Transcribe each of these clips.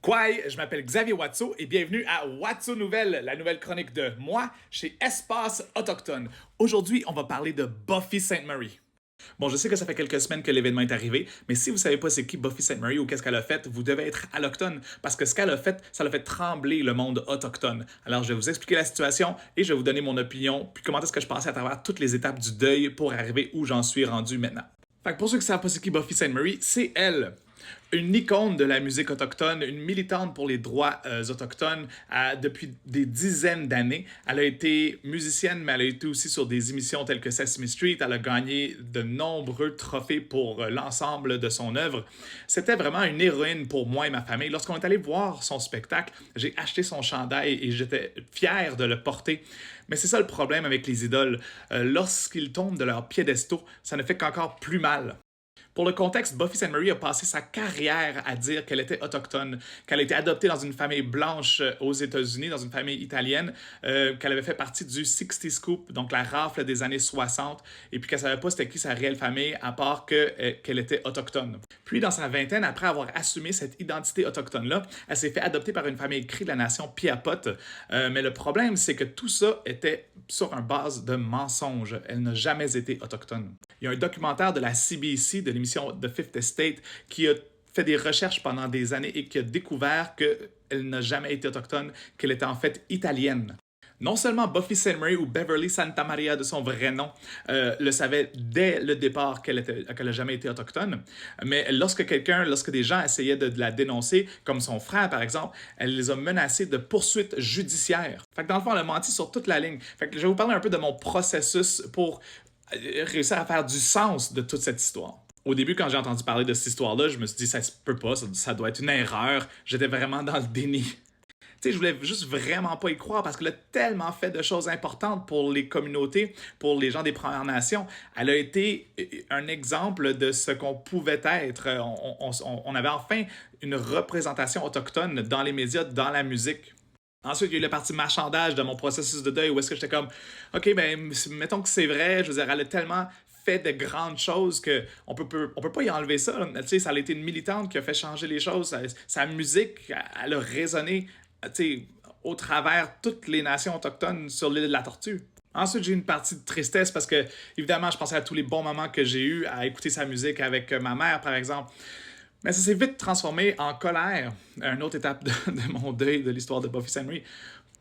Kwai, je m'appelle Xavier Watso et bienvenue à Watso Nouvelle, la nouvelle chronique de moi chez Espace Autochtone. Aujourd'hui, on va parler de Buffy Sainte-Marie. Bon, je sais que ça fait quelques semaines que l'événement est arrivé, mais si vous savez pas c'est qui Buffy Sainte-Marie ou qu'est-ce qu'elle a fait, vous devez être allochtone parce que ce qu'elle a fait, ça l'a fait trembler le monde autochtone. Alors, je vais vous expliquer la situation et je vais vous donner mon opinion, puis comment est-ce que je passais à travers toutes les étapes du deuil pour arriver où j'en suis rendu maintenant. Fait que pour ceux qui savent pas c'est qui Buffy Sainte-Marie, c'est elle. Une icône de la musique autochtone, une militante pour les droits autochtones depuis des dizaines d'années. Elle a été musicienne, mais elle a été aussi sur des émissions telles que Sesame Street. Elle a gagné de nombreux trophées pour l'ensemble de son œuvre. C'était vraiment une héroïne pour moi et ma famille. Lorsqu'on est allé voir son spectacle, j'ai acheté son chandail et j'étais fier de le porter. Mais c'est ça le problème avec les idoles. Lorsqu'ils tombent de leur piédestal, ça ne fait qu'encore plus mal. Pour le contexte, Buffy Sainte-Marie a passé sa carrière à dire qu'elle était autochtone, qu'elle a été adoptée dans une famille blanche aux États-Unis, dans une famille italienne, qu'elle avait fait partie du 60 Scoop, donc la rafle des années 60, et puis qu'elle savait pas c'était qui sa réelle famille, à part qu'elle était autochtone. Puis dans sa vingtaine, après avoir assumé cette identité autochtone-là, elle s'est fait adopter par une famille cri de la nation Piapot. Mais le problème, c'est que tout ça était sur une base de mensonges. Elle n'a jamais été autochtone. Il y a un documentaire de la CBC, de l'émission The Fifth Estate, qui a fait des recherches pendant des années et qui a découvert qu'elle n'a jamais été autochtone, qu'elle était en fait italienne. Non seulement Buffy Sainte-Marie ou Beverly Santa Maria de son vrai nom le savait dès le départ qu'elle n'a jamais été autochtone, mais lorsque des gens essayaient de la dénoncer, comme son frère par exemple, elle les a menacés de poursuites judiciaires. Fait que dans le fond, elle a menti sur toute la ligne. Fait que je vais vous parler un peu de mon processus pour réussir à faire du sens de toute cette histoire. Au début, quand j'ai entendu parler de cette histoire-là, je me suis dit, ça se peut pas, ça doit être une erreur. J'étais vraiment dans le déni. Tu sais, je voulais juste vraiment pas y croire parce qu'elle a tellement fait de choses importantes pour les communautés, pour les gens des Premières Nations. Elle a été un exemple de ce qu'on pouvait être. On avait enfin une représentation autochtone dans les médias, dans la musique. Ensuite, il y a eu la partie marchandage de mon processus de deuil où est-ce que j'étais comme, OK, ben, mettons que c'est vrai, je veux dire, elle a tellement fait de grandes choses qu'on peut pas y enlever ça. Tu sais, ça a été une militante qui a fait changer les choses. Sa musique, elle a résonné, tu sais, au travers toutes les nations autochtones sur l'île de la Tortue. Ensuite, j'ai eu une partie de tristesse parce que, évidemment, je pensais à tous les bons moments que j'ai eus à écouter sa musique avec ma mère, par exemple. Mais ça s'est vite transformé en colère, une autre étape de mon deuil de l'histoire de Buffy Sainte-Marie.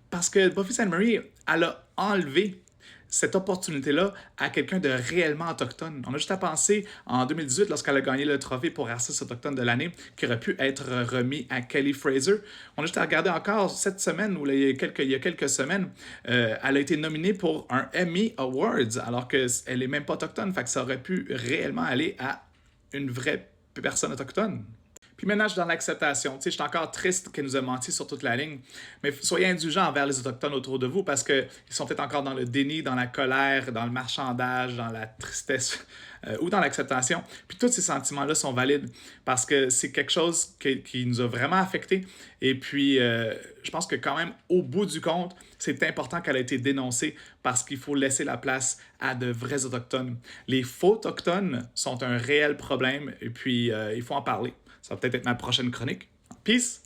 Parce que Buffy Sainte-Marie, elle a enlevé cette opportunité-là à quelqu'un de réellement autochtone. On a juste à penser en 2018, lorsqu'elle a gagné le trophée pour artiste autochtone de l'année, qui aurait pu être remis à Kelly Fraser. On a juste à regarder encore cette semaine, ou il y a quelques semaines, elle a été nominée pour un Emmy Awards, alors qu'elle n'est même pas autochtone. Fait que ça aurait pu réellement aller à une vraie personne autochtone. Puis maintenant, je suis dans l'acceptation. Tu sais, je suis encore triste qu'elle nous ait menti sur toute la ligne. Mais soyez indulgents envers les Autochtones autour de vous parce qu'ils sont peut-être encore dans le déni, dans la colère, dans le marchandage, dans la tristesse ou dans l'acceptation. Puis tous ces sentiments-là sont valides parce que c'est quelque chose qui nous a vraiment affectés. Et puis, je pense que quand même, au bout du compte, c'est important qu'elle ait été dénoncée parce qu'il faut laisser la place à de vrais Autochtones. Les faux Autochtones sont un réel problème et puis il faut en parler. Ça va peut-être être ma prochaine chronique. Peace!